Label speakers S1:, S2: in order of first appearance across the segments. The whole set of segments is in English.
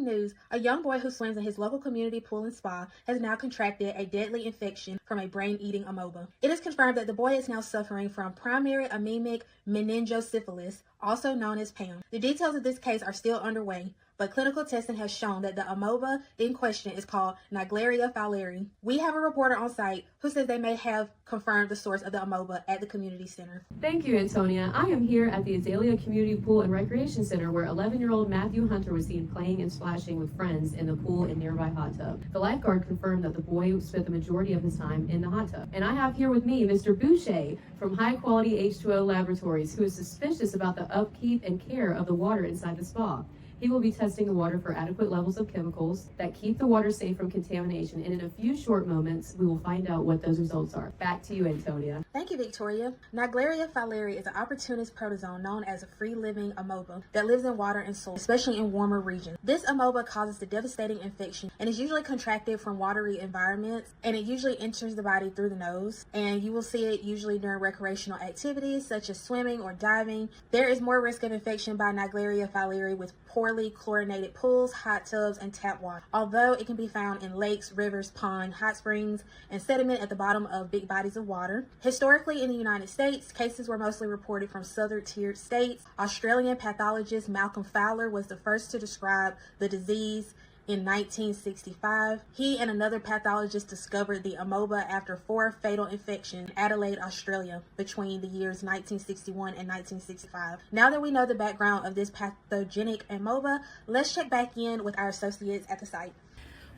S1: news, a young boy who swims in his local community pool and spa has now contracted a deadly infection from a brain-eating amoeba. It is confirmed that the boy is now suffering from primary amemic meningosyphilis, also known as PAM. The details of this case are still underway, but clinical testing has shown that the amoeba in question is called Naegleria fowleri. We have a reporter on site who says they may have confirmed the source of the amoeba at the community center.
S2: Thank you, Antonia. I am here at the Azalea Community Pool and Recreation Center where 11-year-old Matthew Hunter was seen playing and splashing with friends in the pool and nearby hot tub. The lifeguard confirmed that the boy spent the majority of his time in the hot tub. And I have here with me Mr. Boucher from High Quality H2O Laboratories, who is suspicious about the upkeep and care of the water inside the spa. He will be testing the water for adequate levels of chemicals that keep the water safe from contamination, and in a few short moments, we will find out what those results are. Back to you, Antonia.
S1: Thank you, Victoria. Naegleria fowleri is an opportunist protozoan known as a free-living amoeba that lives in water and soil, especially in warmer regions. This amoeba causes the devastating infection and is usually contracted from watery environments, and it usually enters the body through the nose, and you will see it usually during recreational activities such as swimming or diving. There is more risk of infection by Naegleria fowleri with poorly chlorinated pools, hot tubs, and tap water, although it can be found in lakes, rivers, ponds, hot springs, and sediment at the bottom of big bodies of water. Historically, in the United States, cases were mostly reported from southern tier states. Australian pathologist Malcolm Fowler was the first to describe the disease in 1965. He and another pathologist discovered the amoeba after 4 fatal infections in Adelaide, Australia, between the years 1961 and 1965. Now that we know the background of this pathogenic amoeba, let's check back in with our associates at the site.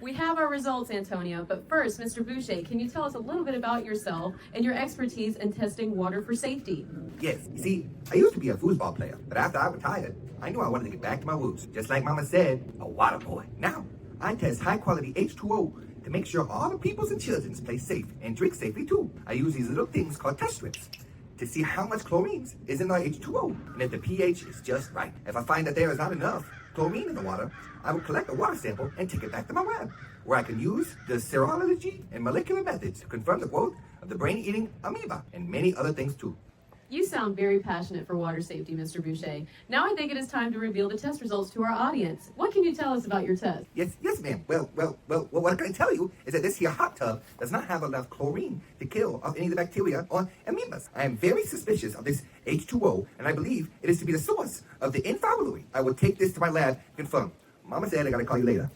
S2: We have our results, Antonia, but first, Mr. Boucher, can you tell us a little bit about yourself and your expertise in testing water for safety?
S3: Yes, you see, I used to be a foosball player, but after I retired, I knew I wanted to get back to my roots. Just like Mama said, a water boy. Now, I test high-quality H2O to make sure all the peoples and children's play safe and drink safely too. I use these little things called test strips to see how much chlorine is in our H2O and if the pH is just right. If I find that there is not enough chlorine in the water, I will collect a water sample and take it back to my lab, where I can use the serology and molecular methods to confirm the growth of the brain-eating amoeba and many other things too.
S2: You sound very passionate for water safety, Mr. Boucher. Now I think it is time to reveal the test results to our audience. What can you tell us about your test?
S3: Yes, ma'am. Well, what I can tell you is that this here hot tub does not have enough chlorine to kill off any of the bacteria or amoebas. I am very suspicious of this H2O, and I believe it is to be the source of the infallibility. I will take this to my lab and confirm. Mama said I gotta call you later.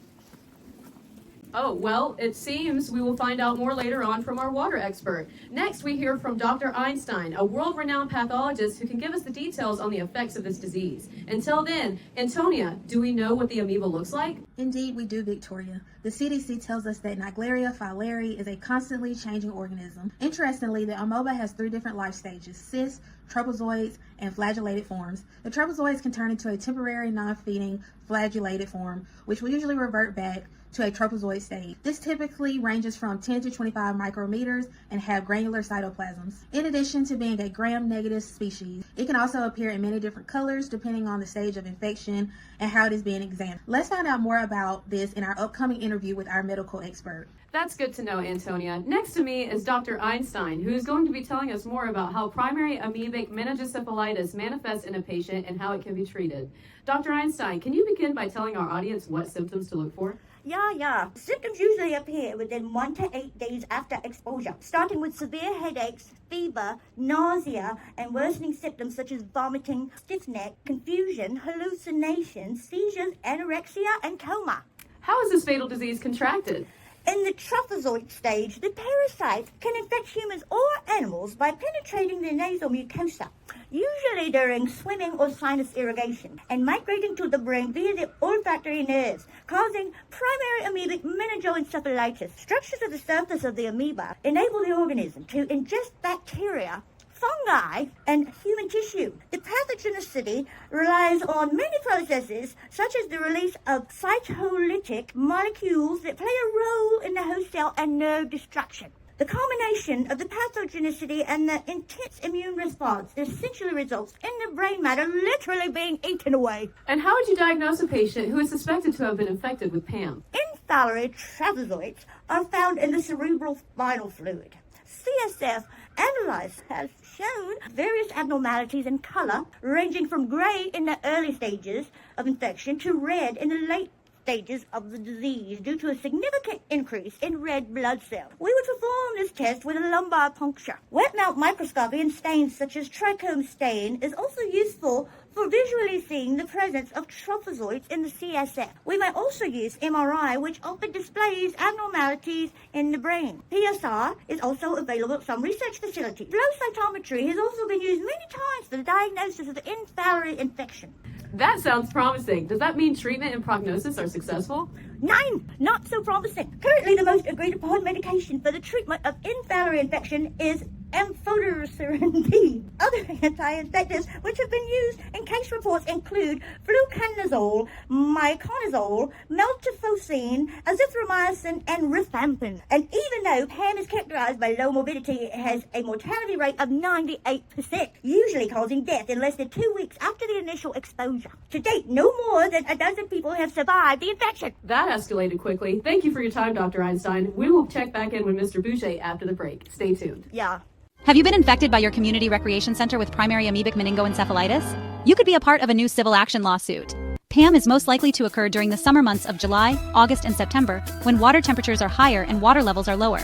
S2: Oh, well, it seems we will find out more later on from our water expert. Next, we hear from Dr. Einstein, a world-renowned pathologist who can give us the details on the effects of this disease. Until then, Antonia, do we know what the amoeba looks like?
S1: Indeed, we do, Victoria. The CDC tells us that Naegleria fowleri is a constantly changing organism. Interestingly, the amoeba has 3 different life stages: cysts, trapezoids, and flagellated forms. The trapezoids can turn into a temporary non-feeding flagellated form, which will usually revert back to a trapezoid stage. This typically ranges from 10 to 25 micrometers and have granular cytoplasms. In addition to being a gram-negative species, it can also appear in many different colors depending on the stage of infection and how it is being examined. Let's find out more about this in our upcoming interview with our medical expert.
S2: That's good to know, Antonia. Next to me is Dr. Einstein, who is going to be telling us more about how primary amoebic meningoencephalitis manifests in a patient and how it can be treated. Dr. Einstein, can you begin by telling our audience what symptoms to look for?
S4: Yeah. Symptoms usually appear within 1 to 8 days after exposure, starting with severe headaches, fever, nausea, and worsening symptoms such as vomiting, stiff neck, confusion, hallucinations, seizures, anorexia, and coma.
S2: How is this fatal disease contracted?
S4: In the trapezoid stage, the parasite can infect humans or animals by penetrating the nasal mucosa, usually during swimming or sinus irrigation, and migrating to the brain via the olfactory nerves, causing primary amoebic meningoencephalitis. Structures of the surface of the amoeba enable the organism to ingest bacteria, fungi, and human tissue. The pathogenicity relies on many processes, such as the release of cytolytic molecules that play a role in the host cell and nerve destruction. The combination of the pathogenicity and the intense immune response essentially results in the brain matter literally being eaten away.
S2: And how would you diagnose a patient who is suspected to have been infected with PAM?
S4: Infallible trapezoids are found in the cerebral spinal fluid. CSF analysis has shown various abnormalities in color, ranging from gray in the early stages of infection to red in the late stages of the disease due to a significant increase in red blood cells. We would perform this test with a lumbar puncture. Wet mount microscopy in stains such as trichome stain is also useful for visually seeing the presence of trophozoites in the CSF. We may also use MRI, which often displays abnormalities in the brain. PSR is also available at some research facilities. Flow cytometry has also been used many times for the diagnosis of the inflammatory infection.
S2: That sounds promising. Does that mean treatment and prognosis are successful?
S4: 9. Not so promising. Currently, the most agreed upon medication for the treatment of inflammatory infection is amphotericin B. Other anti-infectives which have been used in case reports include fluconazole, miconazole, meltifosine, azithromycin, and rifampin. And even though PAM is characterized by low morbidity, it has a mortality rate of 98%, usually causing death in less than 2 weeks after the initial exposure. To date, no more than a dozen people have survived the infection.
S2: That escalated quickly. Thank you for your time, Dr. Einstein. We will check back in with Mr. Boucher after the break. Stay tuned.
S4: Yeah.
S5: Have you been infected by your community recreation center with primary amoebic meningoencephalitis? You could be a part of a new civil action lawsuit. PAM is most likely to occur during the summer months of July, August, and September, when water temperatures are higher and water levels are lower.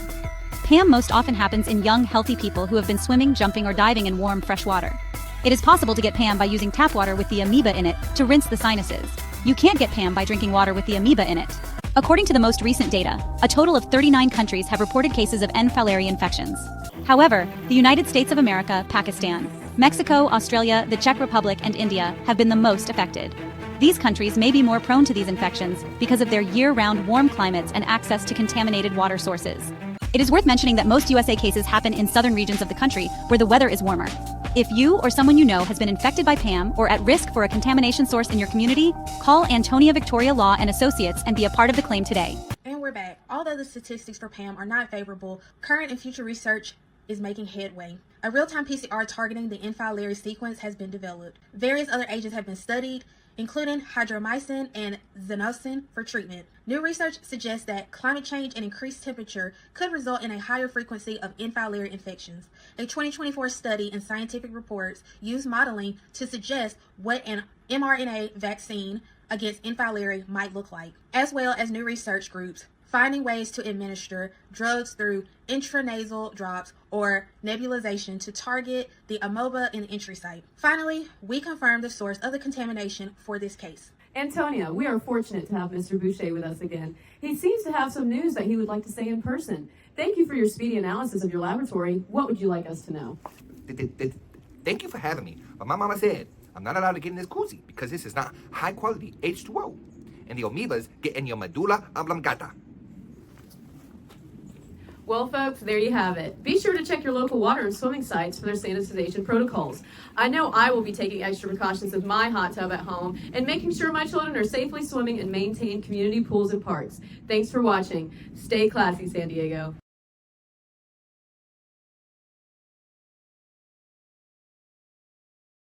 S5: PAM most often happens in young, healthy people who have been swimming, jumping, or diving in warm, fresh water. It is possible to get PAM by using tap water with the amoeba in it to rinse the sinuses. You can't get PAM by drinking water with the amoeba in it. According to the most recent data, a total of 39 countries have reported cases of N. fowleri infections. However, the United States of America, Pakistan, Mexico, Australia, the Czech Republic, and India have been the most affected. These countries may be more prone to these infections because of their year-round warm climates and access to contaminated water sources. It is worth mentioning that most USA cases happen in southern regions of the country where the weather is warmer. If you or someone you know has been infected by PAM or at risk for a contamination source in your community, call Antonia Victoria Law and Associates and be a part of the claim today.
S1: And we're back. Although the statistics for PAM are not favorable, current and future research is making headway. A real-time PCR targeting the N. fowleri sequence has been developed. Various other agents have been studied, including hydromycin and xenocin for treatment. New research suggests that climate change and increased temperature could result in a higher frequency of N. fowleri infections. A 2024 study in Scientific Reports used modeling to suggest what an mRNA vaccine against N. fowleri might look like, as well as new research groups finding ways to administer drugs through intranasal drops or nebulization to target the amoeba in the entry site. Finally, we confirmed the source of the contamination for this case.
S2: Antonia, we are fortunate to have Mr. Boucher with us again. He seems to have some news that he would like to say in person. Thank you for your speedy analysis of your laboratory. What would you like us to know?
S3: Thank you for having me. But my mama said I'm not allowed to get in this koozie because this is not high quality H2O. And the amoebas get in your medulla oblongata.
S2: Well, folks, there you have it. Be sure to check your local water and swimming sites for their sanitization protocols. I know I will be taking extra precautions with my hot tub at home and making sure my children are safely swimming in maintained community pools and parks. Thanks for watching. Stay classy, San Diego.